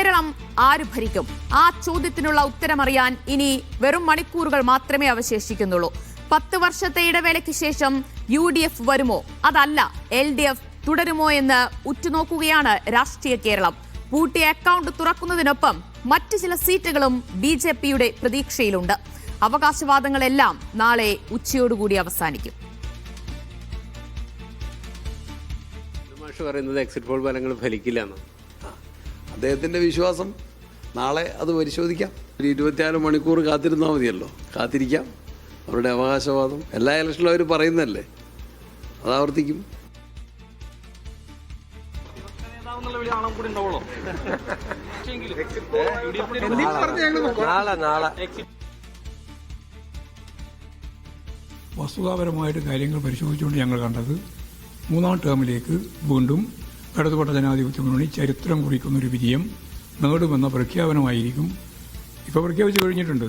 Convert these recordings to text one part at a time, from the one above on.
കേരളം ആര് ഭരിക്കും? ആ ചോദ്യത്തിനുള്ള ഉത്തരമറിയാൻ ഇനി വെറും മണിക്കൂറുകൾ മാത്രമേ അവശേഷിക്കുന്നുള്ളൂ. 10 വർഷത്തെ ഇടവേളയ്ക്ക് ശേഷം UDF വരുമോ, അതല്ല LDF തുടരുമോ എന്ന് ഉറ്റുനോക്കുകയാണ് രാഷ്ട്രീയ കേരളം. പൂട്ടിയ അക്കൗണ്ട് തുറക്കുന്നതിനൊപ്പം മറ്റു ചില സീറ്റുകളും BJPയുടെ പ്രതീക്ഷയിലുണ്ട്. അവകാശവാദങ്ങളെല്ലാം നാളെ ഉച്ചയോടുകൂടി അവസാനിക്കും. പറയുന്നത് എക്സിറ്റ് പോൾ ഫലങ്ങൾ ഫലിക്കില്ലെന്ന് അദ്ദേഹത്തിന്റെ വിശ്വാസം. നാളെ അത് പരിശോധിക്കാം. 24 മണിക്കൂർ കാത്തിരുന്നാൽ മതിയല്ലോ. കാത്തിരിക്കാം. അവരുടെ അവകാശവാദം എല്ലാ ഇലക്ഷനിലും അവർ പറയുന്നതല്ലേ, അത് ആവർത്തിക്കും. വസ്തുതാപരമായിട്ട് കാര്യങ്ങൾ പരിശോധിച്ചുകൊണ്ട് ഞങ്ങൾ കണ്ടത് 3ാം ടേമിലേക്ക് വീണ്ടും ഇടതുപക്ഷ ജനാധിപത്യ മുന്നണി ചരിത്രം കുറിക്കുന്നൊരു വിജയം നേടുമെന്ന പ്രഖ്യാപനമായിരിക്കും. ഇപ്പോൾ പ്രഖ്യാപിച്ചു കഴിഞ്ഞിട്ടുണ്ട്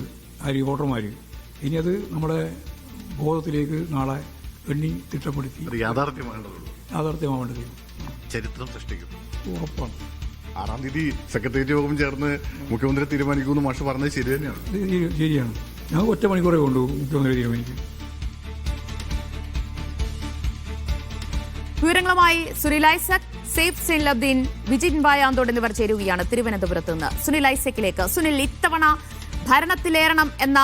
വോട്ടർമാർ. ഇനി അത് നമ്മുടെ ബോധത്തിലേക്ക് നാളെ എണ്ണി തിട്ടപ്പെടുത്തി യാഥാർത്ഥ്യമാവേണ്ടത് ചരിത്രം സൃഷ്ടിക്കും. ഉറപ്പാണ്. 6ാം തീയതി സെക്രട്ടേറിയറ്റ് യോഗം ചേർന്ന് മുഖ്യമന്ത്രി തീരുമാനിക്കുമെന്ന് മാഷ് പറഞ്ഞത് ശരി തന്നെയാണ്. ശരിയാണ്. ഞങ്ങൾക്ക് 1 മണിക്കൂറേ കൊണ്ടു മുഖ്യമന്ത്രി തീരുമാനിക്കും. വിവരങ്ങളുമായി സുനിൽ ഐസക്, സേഫ് സൈനുദ്ദീൻ, വിജിൻ ബായാന്തോട് എന്നിവർ ചേരുകയാണ് തിരുവനന്തപുരത്ത് നിന്ന്. സുനിൽ ഐസക്കിലേക്ക്. സുനിൽ, ഇത്തവണ ഭരണത്തിലേറണം എന്ന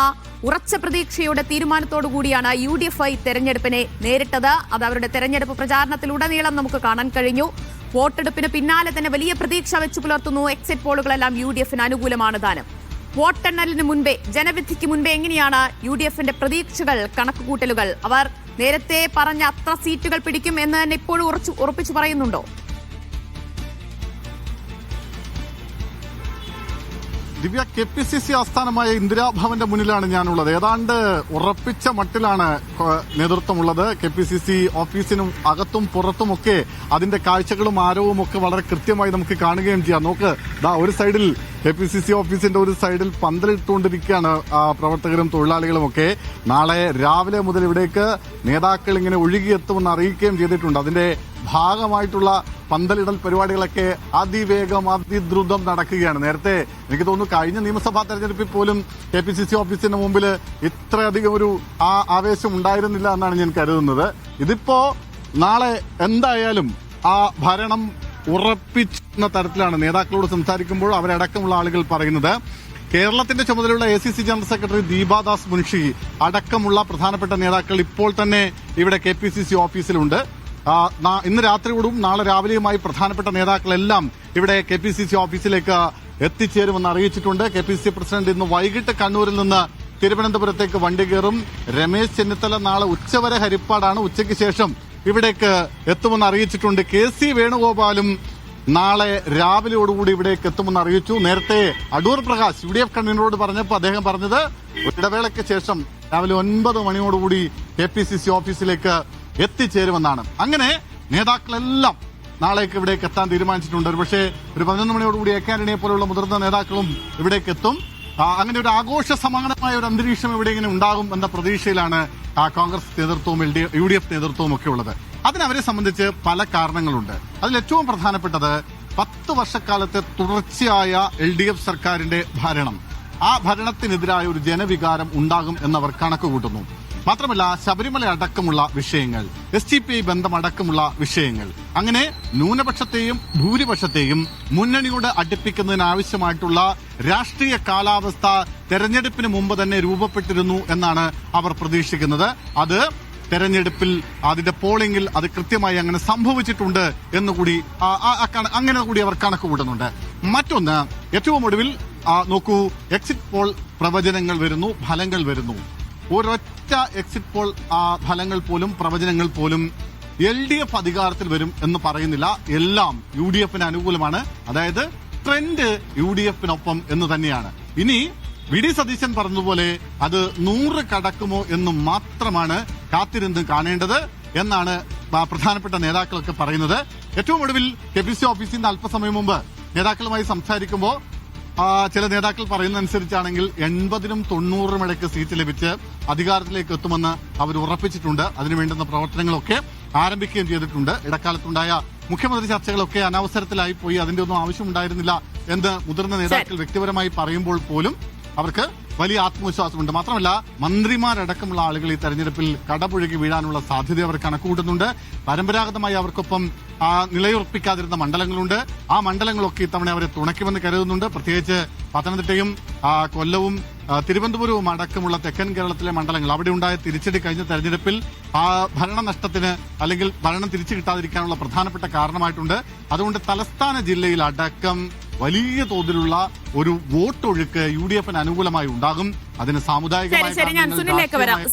ഉറച്ച പ്രതീക്ഷയുടെ തീരുമാനത്തോടുകൂടിയാണ് UDF തെരഞ്ഞെടുപ്പിനെ നേരിട്ടത്. അത് അവരുടെ തെരഞ്ഞെടുപ്പ് പ്രചാരണത്തിലുടനീളം നമുക്ക് കാണാൻ കഴിഞ്ഞു. വോട്ടെടുപ്പിന് പിന്നാലെ തന്നെ വലിയ പ്രതീക്ഷ വെച്ചു പുലർത്തുന്നു. എക്സിറ്റ് പോളുകളെല്ലാം UDFന് അനുകൂലമാണ് താനും. വോട്ടെണ്ണലിന് മുൻപേ, ജനവിധിക്ക് മുൻപേ എങ്ങനെയാണ് UDFന്റെ പ്രതീക്ഷകൾ, കണക്കുകൂട്ടലുകൾ? അവർ നേരത്തെ പറഞ്ഞ അത്ര സീറ്റുകൾ പിടിക്കും എന്ന് തന്നെ ഇപ്പോഴും ഉറപ്പിച്ചു പറയുന്നുണ്ടോ? ദിവ്യ, KPCC ആസ്ഥാനമായ ഇന്ദിരാഭവന്റെ മുന്നിലാണ് ഞാനുള്ളത്. ഏതാണ്ട് ഉറപ്പിച്ച മട്ടിലാണ് നേതൃത്വമുള്ളത്. KPCC ഓഫീസിനും അകത്തും പുറത്തുമൊക്കെ അതിന്റെ കാഴ്ചകളും ആരവവും ഒക്കെ വളരെ കൃത്യമായി നമുക്ക് കാണുകയും ചെയ്യാം. നോക്ക്, ഒരു സൈഡിൽ KPCC ഓഫീസിന്റെ ഒരു സൈഡിൽ പന്തലിട്ടുകൊണ്ടിരിക്കുകയാണ് പ്രവർത്തകരും തൊഴിലാളികളും ഒക്കെ. നാളെ രാവിലെ മുതൽ ഇവിടേക്ക് നേതാക്കൾ ഇങ്ങനെ ഒഴുകിയെത്തുമെന്ന് അറിയിക്കുകയും ചെയ്തിട്ടുണ്ട്. അതിന്റെ ഭാഗമായിട്ടുള്ള പന്തലിടൽ പരിപാടികളൊക്കെ അതിവേഗം അതിദ്രുതം നടക്കുകയാണ്. നേരത്തെ എനിക്ക് തോന്നുന്നു കഴിഞ്ഞ നിയമസഭാ തെരഞ്ഞെടുപ്പിൽ പോലും KPCC ഓഫീസിന് മുമ്പിൽ ഇത്രയധികം ഒരു ആവേശം ഉണ്ടായിരുന്നില്ല എന്നാണ് ഞാൻ കരുതുന്നത്. ഇതിപ്പോ നാളെ എന്തായാലും ആ ഭരണം ഉറപ്പിക്കുന്ന തരത്തിലാണ് നേതാക്കളോട് സംസാരിക്കുമ്പോൾ അവരടക്കമുള്ള ആളുകൾ പറയുന്നത്. കേരളത്തിന്റെ ചുമതലയുള്ള ACC general secretary Deepa Das Munshi അടക്കമുള്ള പ്രധാനപ്പെട്ട നേതാക്കൾ ഇപ്പോൾ തന്നെ ഇവിടെ KPCC ഓഫീസിലുണ്ട്. ഇന്ന് രാത്രിയോടും നാളെ രാവിലെയുമായി പ്രധാനപ്പെട്ട നേതാക്കളെല്ലാം ഇവിടെ KPCC ഓഫീസിലേക്ക് എത്തിച്ചേരുമെന്ന് അറിയിച്ചിട്ടുണ്ട്. KPCC പ്രസിഡന്റ് ഇന്ന് വൈകിട്ട് കണ്ണൂരിൽ നിന്ന് തിരുവനന്തപുരത്തേക്ക് വണ്ടി കയറും. രമേശ് ചെന്നിത്തല നാളെ ഉച്ചവരെ ഹരിപ്പാടാണ്. ഉച്ചയ്ക്ക് ശേഷം ഇവിടേക്ക് എത്തുമെന്ന് അറിയിച്ചിട്ടുണ്ട്. KC വേണുഗോപാലും നാളെ രാവിലെയോടുകൂടി ഇവിടേക്ക് എത്തുമെന്ന് അറിയിച്ചു. നേരത്തെ അടൂർ പ്രകാശ് UDF കൺവീനറോട് പറഞ്ഞപ്പോൾ അദ്ദേഹം പറഞ്ഞത് ഇടവേളയ്ക്ക് ശേഷം രാവിലെ 9 മണിയോടുകൂടി KPCC ഓഫീസിലേക്ക് എത്തിച്ചേരുമെന്നാണ്. അങ്ങനെ നേതാക്കളെല്ലാം നാളേക്ക് ഇവിടേക്ക് എത്താൻ തീരുമാനിച്ചിട്ടുണ്ട്. ഒരുപക്ഷെ ഒരു 11 മണിയോടുകൂടി AK ആന്റണിയെ പോലുള്ള മുതിർന്ന നേതാക്കളും ഇവിടേക്ക് എത്തും. അങ്ങനെ ഒരു ആഘോഷ സമാനമായ ഒരു അന്തരീക്ഷം ഇവിടെ ഇങ്ങനെ ഉണ്ടാകും എന്ന പ്രതീക്ഷയിലാണ് കോൺഗ്രസ് നേതൃത്വവും UDF നേതൃത്വവും ഒക്കെ ഉള്ളത്. അതിനവരെ സംബന്ധിച്ച് പല കാരണങ്ങളുണ്ട്. അതിൽ ഏറ്റവും പ്രധാനപ്പെട്ടത് 10 വർഷക്കാലത്തെ തുടർച്ചയായ LDF സർക്കാരിന്റെ ഭരണം, ആ ഭരണത്തിനെതിരായ ഒരു ജനവികാരം ഉണ്ടാകും എന്നവർ കണക്കുകൂട്ടുന്നു. മാത്രമല്ല ശബരിമല അടക്കമുള്ള വിഷയങ്ങൾ, STPI ബന്ധമടക്കമുള്ള വിഷയങ്ങൾ, അങ്ങനെ ന്യൂനപക്ഷത്തെയും ഭൂരിപക്ഷത്തെയും മുന്നണിയോട് അടുപ്പിക്കുന്നതിനാവശ്യമായിട്ടുള്ള രാഷ്ട്രീയ കാലാവസ്ഥ തെരഞ്ഞെടുപ്പിന് മുമ്പ് തന്നെ രൂപപ്പെട്ടിരുന്നു എന്നാണ് അവർ പ്രതീക്ഷിക്കുന്നത്. അത് തെരഞ്ഞെടുപ്പിൽ അതിന്റെ പോളിംഗിൽ അത് കൃത്യമായി അങ്ങനെ സംഭവിച്ചിട്ടുണ്ട് എന്നുകൂടി അങ്ങനെ കൂടി അവർ കണക്കുകൂട്ടുന്നുണ്ട്. മറ്റൊന്ന്, ഏറ്റവും ഒടുവിൽ നോക്കൂ, എക്സിറ്റ് പോൾ പ്രവചനങ്ങൾ വരുന്നു, ഫലങ്ങൾ വരുന്നു. ഒരൊറ്റ എക്സിറ്റ് പോൾ ഫലങ്ങൾ പോലും പ്രവചനങ്ങൾ പോലും LDF അധികാരത്തിൽ വരും എന്ന് പറയുന്നില്ല. എല്ലാം UDFന് അനുകൂലമാണ്. അതായത് ട്രെൻഡ് UDFനൊപ്പം എന്ന് തന്നെയാണ്. ഇനി VD സതീശൻ പറഞ്ഞതുപോലെ അത് 100 കടക്കുമോ എന്ന് മാത്രമാണ് കാത്തിരുന്ന് കാണേണ്ടത് എന്നാണ് പ്രധാനപ്പെട്ട നേതാക്കളൊക്കെ പറയുന്നത്. ഏറ്റവും ഒടുവിൽ KPCC ഓഫീസിൽ നിന്ന് അല്പസമയം മുമ്പ് നേതാക്കളുമായി സംസാരിക്കുമ്പോൾ ചില നേതാക്കൾ പറയുന്നതനുസരിച്ചാണെങ്കിൽ 80നും 90നും ഇടയ്ക്ക് സീറ്റ് ലഭിച്ച് അധികാരത്തിലേക്ക് എത്തുമെന്ന് അവർ ഉറപ്പിച്ചിട്ടുണ്ട്. അതിനുവേണ്ടുന്ന പ്രവർത്തനങ്ങളൊക്കെ ആരംഭിക്കുകയും ചെയ്തിട്ടുണ്ട്. ഇടക്കാലത്തുണ്ടായ മുഖ്യമന്ത്രി ചർച്ചകളൊക്കെ അനവസരത്തിലായി പോയി, അതിന്റെ ഒന്നും ആവശ്യമുണ്ടായിരുന്നില്ല എന്ന് മുതിർന്ന നേതാക്കൾ വ്യക്തിപരമായി പറയുമ്പോൾ പോലും അവർക്ക് വലിയ ആത്മവിശ്വാസമുണ്ട്. മാത്രമല്ല മന്ത്രിമാരടക്കമുള്ള ആളുകൾ ഈ തെരഞ്ഞെടുപ്പിൽ കടപുഴകി വീഴാനുള്ള സാധ്യത അവർ കണക്കുകൂട്ടുന്നുണ്ട്. പരമ്പരാഗതമായി അവർക്കൊപ്പം നിലയുറപ്പിക്കാതിരുന്ന മണ്ഡലങ്ങളുണ്ട്. ആ മണ്ഡലങ്ങളൊക്കെ ഇത്തവണ അവരെ തുണയ്ക്കുമെന്ന് കരുതുന്നുണ്ട്. പ്രത്യേകിച്ച് പത്തനംതിട്ടയും കൊല്ലവും തിരുവനന്തപുരവും അടക്കമുള്ള തെക്കൻ കേരളത്തിലെ മണ്ഡലങ്ങൾ അവിടെ ഉണ്ടായ തിരിച്ചടി കഴിഞ്ഞ തെരഞ്ഞെടുപ്പിൽ ഭരണനഷ്ടത്തിന് അല്ലെങ്കിൽ ഭരണം തിരിച്ചു കിട്ടാതിരിക്കാനുള്ള പ്രധാനപ്പെട്ട കാരണമായിട്ടുണ്ട്. അതുകൊണ്ട് തലസ്ഥാന ജില്ലയിൽ അടക്കം വലിയ തോതിലുള്ള ഒരു വോട്ടൊഴുക്ക് UDF അനുകൂലമായി ഉണ്ടാകും. അതിന് സാമുദായികമായ ശരി, ഞാൻ സുനിലേക്ക് വരാം.